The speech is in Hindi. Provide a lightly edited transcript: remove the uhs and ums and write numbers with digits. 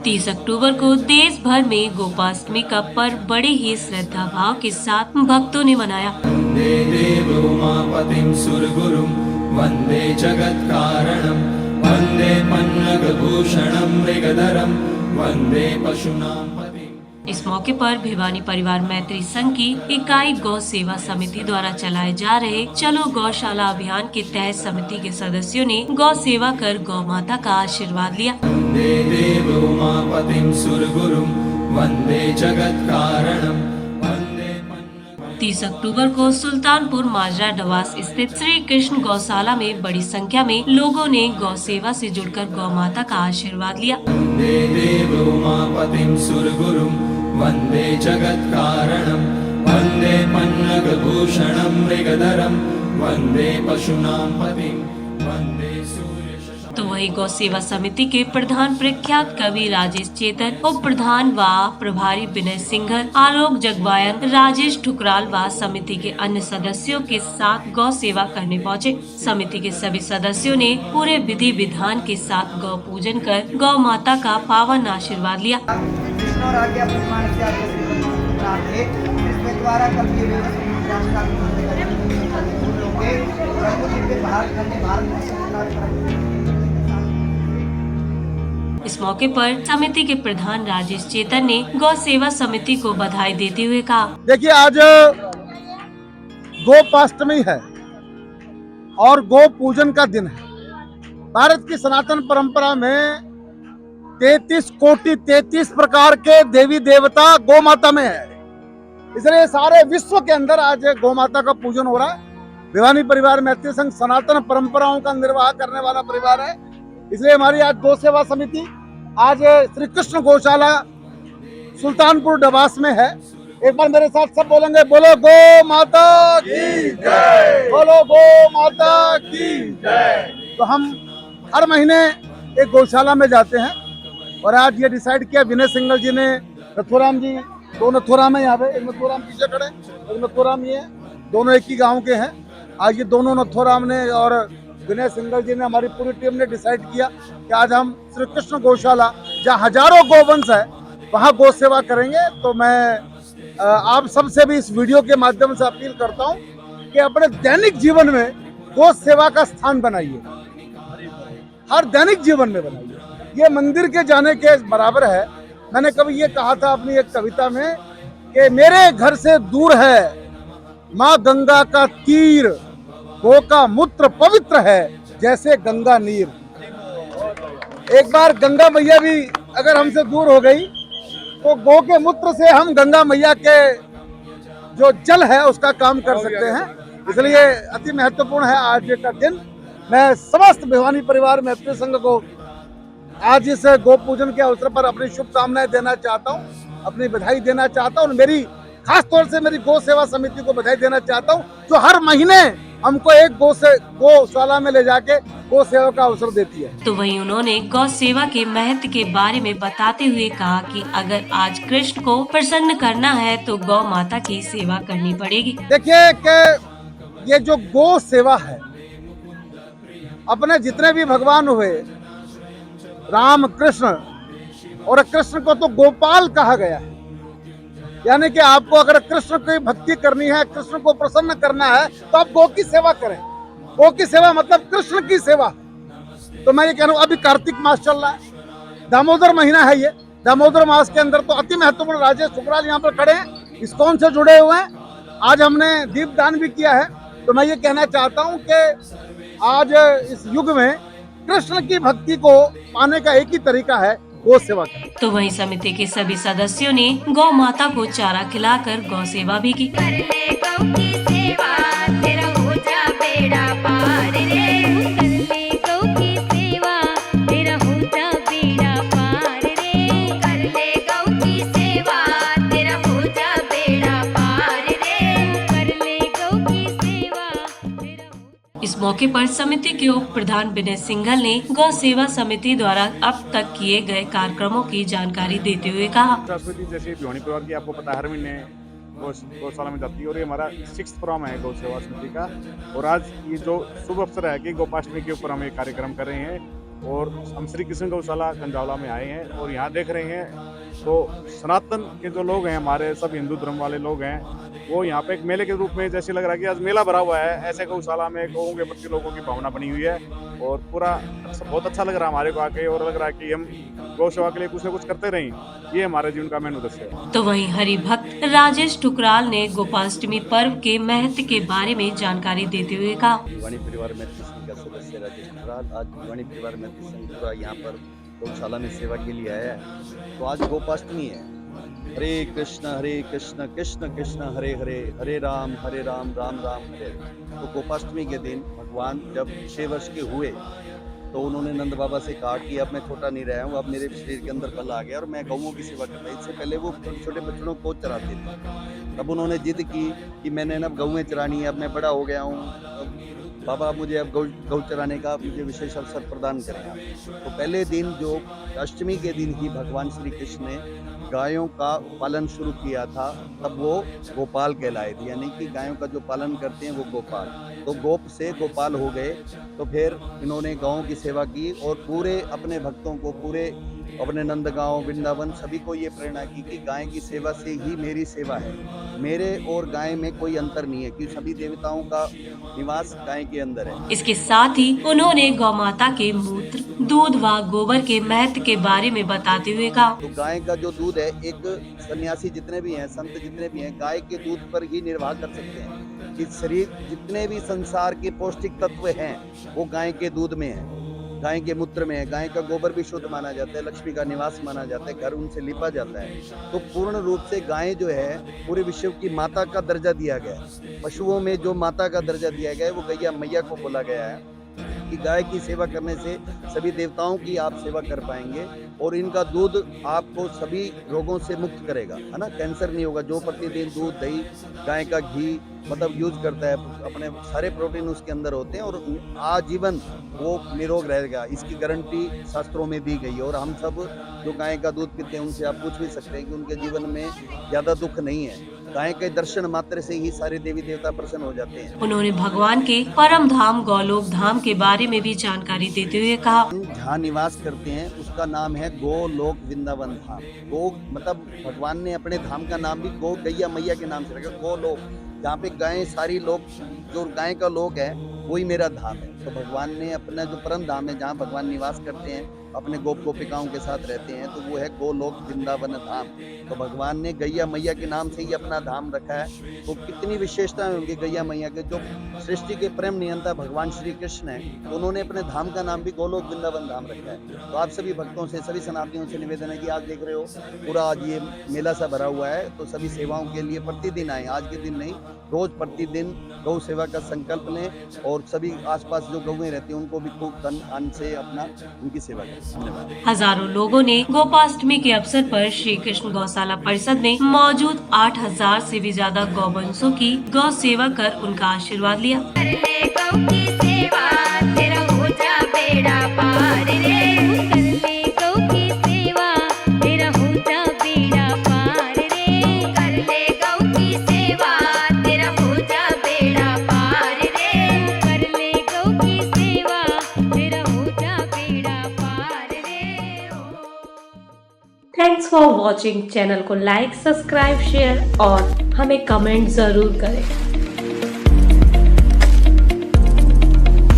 30 अक्टूबर को देश भर में गोपाष्टमी का पर्व बड़े ही श्रद्धा भाव के साथ भक्तों ने मनाया। वन्दे देवोमापतिं सुरगुरुं वन्दे जगत्कारणं वन्दे पन्नगभूषणं मृगधरं वन्दे पशूनां पतिम्। इस मौके पर भिवानी परिवार मैत्री संघ की इकाई गौ सेवा समिति द्वारा चलाए जा रहे चलो गौशाला अभियान के तहत समिति के सदस्यों ने गौ सेवा कर गौ माता का आशीर्वाद लिया। वन्दे देवोमापतिं सुरगुरुं वन्दे जगत्कारणं वन्दे 30 अक्टूबर को सुल्तानपुर माजरा डवास स्थित श्री कृष्ण गौशाला में बड़ी संख्या में लोगों ने गौ सेवा से जुड़कर गौ माता का आशीर्वाद लिया। वन्दे देवोमापतिं सुरगुरुं वन्दे जगत्कारणं वन्दे पन्नगभूषणं मृगधरं वन्दे पशूनां पतिं वन्दे सूर्यशशाङ्कं। तो वही गौ सेवा समिति के प्रधान प्रख्यात कवि राजेश चेतन, उप प्रधान व प्रभारी विनय सिंघल, आलोक जगवायन, राजेश ठुकराल व समिति के अन्य सदस्यों के साथ गौ सेवा करने पहुंचे। समिति के सभी सदस्यों ने पूरे विधि विधान के साथ गौ पूजन कर गौ माता का पावन आशीर्वाद लिया। इस मौके पर समिति के प्रधान राजेश चेतन ने गौ सेवा समिति को बधाई देते हुए कहा, देखिए आज गोपाष्टमी है और गौ पूजन का दिन है। भारत की सनातन परंपरा में 33 कोटि 33 प्रकार के देवी देवता गौ माता में है, इसलिए सारे विश्व के अंदर आज गौ माता का पूजन हो रहा है। भिवानी परिवार मैत्री संघ सनातन परंपराओं का निर्वाह करने वाला परिवार है, इसलिए हमारी आज गौ सेवा समिति आज श्री कृष्ण गौशाला सुल्तानपुर डबास में है। एक बार मेरे साथ सब बोलेंगे, बोलो गौ माता की जय, बोलो गौ माता की जय। तो हम हर महीने एक गौशाला में जाते हैं और आज ये डिसाइड किया विनय सिंघल जी ने, नथुराम जी, दो नथुराम है यहाँ पे, एक नथुराम पीछे खड़े, एक नथुराम ये, दोनों एक ही गांव के हैं। आज ये दोनों नथुराम ने और विनय सिंघल जी ने, हमारी पूरी टीम ने डिसाइड किया कि आज हम श्री कृष्ण गौशाला जहाँ हजारों गौवंश है वहाँ गौ सेवा करेंगे। तो मैं आप सबसे भी इस वीडियो के माध्यम से अपील करता हूँ कि अपने दैनिक जीवन में गौ सेवा का स्थान बनाइए, हर दैनिक जीवन में बनाइए। ये मंदिर के जाने के बराबर है। मैंने कभी ये कहा था अपनी एक कविता में कि मेरे घर से दूर है माँ गंगा का तीर, गौ का मूत्र पवित्र है जैसे गंगा नीर। एक बार गंगा मैया भी अगर हमसे दूर हो गई तो गौ के मूत्र से हम गंगा मैया के जो जल है उसका काम कर सकते हैं। इसलिए अति महत्वपूर्ण है आज का दिन। मैं समस्त भिवानी परिवार मैत्री संघ को आज इस गौ पूजन के अवसर पर अपनी शुभकामनाएं देना चाहता हूं, अपनी बधाई देना चाहता हूं और मेरी खास तौर से मेरी गौ सेवा समिति को बधाई देना चाहता हूं जो हर महीने हमको एक गौशाला में ले जाके गौ सेवा का अवसर देती है। तो वहीं उन्होंने गौ सेवा के महत्व के बारे में बताते हुए कहा कि अगर आज कृष्ण को प्रसन्न करना है तो गौ माता की सेवा करनी पड़ेगी। देखिए कि ये जो गौ सेवा है, अपने जितने भी भगवान हुए, राम कृष्ण, और कृष्ण को तो गोपाल कहा गया है, यानी कि आपको अगर कृष्ण की भक्ति करनी है, कृष्ण को प्रसन्न करना है तो आप गौ की सेवा करें। गौ की सेवा मतलब कृष्ण की सेवा। तो मैं ये कह रहा हूँ, अभी कार्तिक मास चल रहा है, दामोदर महीना है ये, दामोदर मास के अंदर तो अति महत्वपूर्ण राजेश ठुकराल यहाँ पर खड़े हैं, इस्कॉन से जुड़े हुए हैं। आज हमने दीप दान भी किया है। तो मैं ये कहना चाहता हूँ कि आज इस युग में कृष्ण की भक्ति को पाने का एक ही तरीका है, गौ सेवा करें। तो वहीं समिति के सभी सदस्यों ने गौ माता को चारा खिलाकर गौ सेवा भी की। इस मौके पर समिति के उप प्रधान विनय सिंघल ने गौ सेवा समिति द्वारा अब तक किए गए कार्यक्रमों की जानकारी देते हुए कहा, जैसे भिवानी परिवार की आपको पता है हर महीने गौशाला में जाती है और ये हमारा 6th प्रोग्राम है गौ सेवा समिति का। और आज ये जो शुभ अवसर है कि गोपाष्टमी के ऊपर हम ये कार्यक्रम कर रहे हैं और हम श्री कृष्ण गौशाला कंजावला में आए हैं और यहाँ देख रहे हैं तो सनातन के जो लोग हैं, हमारे सब हिंदू धर्म वाले लोग हैं, वो यहाँ पे एक मेले के रूप में जैसे लग रहा है कि आज मेला भरा हुआ है। ऐसे गौशाला में गौओं के प्रति लोगों की भावना बनी हुई है और पूरा बहुत अच्छा लग रहा है हमारे को आके, और लग रहा है कि हम गौ सेवा के लिए कुछ न कुछ करते रहें, ये हमारे जीवन का मेन उद्देश्य है। तो वहीं हरि भक्त राजेश ठुकराल ने गोपाष्टमी पर्व के महत्व के बारे में जानकारी देते हुए कहा, भिवानी परिवार मैत्री संघ का सदस्य राजेश ठुकराल आज भिवानी परिवार मैत्री संघ पूरा यहाँ पर गौशाला में सेवा के लिए आया है। तो आज गोपाष्टमी है। हरे कृष्ण कृष्ण कृष्ण हरे हरे, हरे राम राम राम हरे। तो गोपाष्टमी के दिन भगवान जब 6 वर्ष के हुए तो उन्होंने नंद बाबा से कहा कि अब मैं छोटा नहीं रहा हूँ, अब मेरे शरीर के अंदर बल आ गया और मैं गौओं की सेवा करता। इससे पहले वो छोटे छोटे बच्चों को चराते थे। तब उन्होंने जिद की कि मैंने अब गौएं चरानी है, अब मैं बड़ा हो गया हूँ, बाबा मुझे अब गौ चराने का मुझे विशेष अवसर प्रदान करेगा। तो पहले दिन जो अष्टमी के दिन ही भगवान श्री कृष्ण ने गायों का पालन शुरू किया था, तब वो गोपाल कहलाए थे, यानी कि गायों का जो पालन करते हैं वो गोपाल। तो गोप से गोपाल हो गए। तो फिर इन्होंने गायों की सेवा की और पूरे अपने भक्तों को, पूरे अपने नंदगांव वृंदावन सभी को ये प्रेरणा की कि गाय की सेवा से ही मेरी सेवा है, मेरे और गाय में कोई अंतर नहीं है, क्योंकि सभी देवताओं का निवास गाय के अंदर है। इसके साथ ही उन्होंने गौ माता के मूत्र, दूध व गोबर के महत्व के बारे में बताते हुए कहा, तो गाय का जो दूध है, एक सन्यासी जितने भी हैं, संत जितने भी हैं, गाय के दूध पर ही निर्वाह कर सकते हैं। कि शरीर जितने भी संसार के पौष्टिक तत्व हैं वो गाय के दूध में है, गाय के मूत्र में है। गाय का गोबर भी शुद्ध माना जाता है, लक्ष्मी का निवास माना जाता है, घर उनसे लिपा जाता है। तो पूर्ण रूप से गाय जो है पूरे विश्व की माता का दर्जा दिया गया है। पशुओं में जो माता का दर्जा दिया गया है वो गैया मैया को बोला गया है कि गाय की सेवा करने से सभी देवताओं की आप सेवा कर पाएंगे और इनका दूध आपको सभी रोगों से मुक्त करेगा, है ना। कैंसर नहीं होगा। जो प्रतिदिन दूध, दही, गाय का घी मतलब यूज करता है, अपने सारे प्रोटीन उसके अंदर होते हैं और आजीवन वो निरोग रहेगा। इसकी गारंटी शास्त्रों में दी गई है। और हम सब जो गाय का दूध पीते हैं उनसे आप पूछ भी सकते हैं कि उनके जीवन में ज़्यादा दुख नहीं है। गाय के दर्शन मात्र से ही सारे देवी देवता प्रसन्न हो जाते हैं। उन्होंने भगवान के परम धाम गौलोक धाम के बारे में भी जानकारी देते हुए कहा, जहाँ निवास करते हैं उसका नाम है गोलोक वृंदावन धाम। गो मतलब भगवान ने अपने धाम का नाम भी गौ गैया मैया के नाम से रखा, गोलोक, जहाँ पे गाय सारी लोग, जो गाय का लोक है वही मेरा धाम है। तो भगवान ने अपना जो परम धाम है, जहाँ भगवान निवास करते हैं, अपने गोप गोपिकाओं के साथ रहते हैं, तो वो है गोलोक वृंदावन धाम। तो भगवान ने गैया मैया के नाम से ही अपना धाम रखा है। तो कितनी विशेषताएं होंगी गैया मैया के। जो सृष्टि के प्रेम नियंता भगवान श्री कृष्ण है, तो उन्होंने अपने धाम का नाम भी गोलोक वृंदावन धाम रखा है। तो आप सभी भक्तों से, सभी सनातनियों से निवेदन है कि आज देख रहे हो पूरा आज ये मेला सा भरा हुआ है, तो सभी सेवाओं के लिए प्रतिदिन आए, आज के दिन नहीं, रोज प्रतिदिन गौ सेवा का संकल्प लें और सभी आसपास जो गौएं रहती हैं उनको भी खूब तन अन्न से अपना उनकी सेवा करें। धन्यवाद। हजारों लोगों ने गोपाष्टमी के अवसर पर श्री कृष्ण गौशाला परिषद में मौजूद 8000 से भी ज्यादा गौवंशों की गौ सेवा कर उनका आशीर्वाद लिया। Thanks for watching. चैनल को लाइक, सब्सक्राइब, शेयर और हमें कमेंट जरूर करें।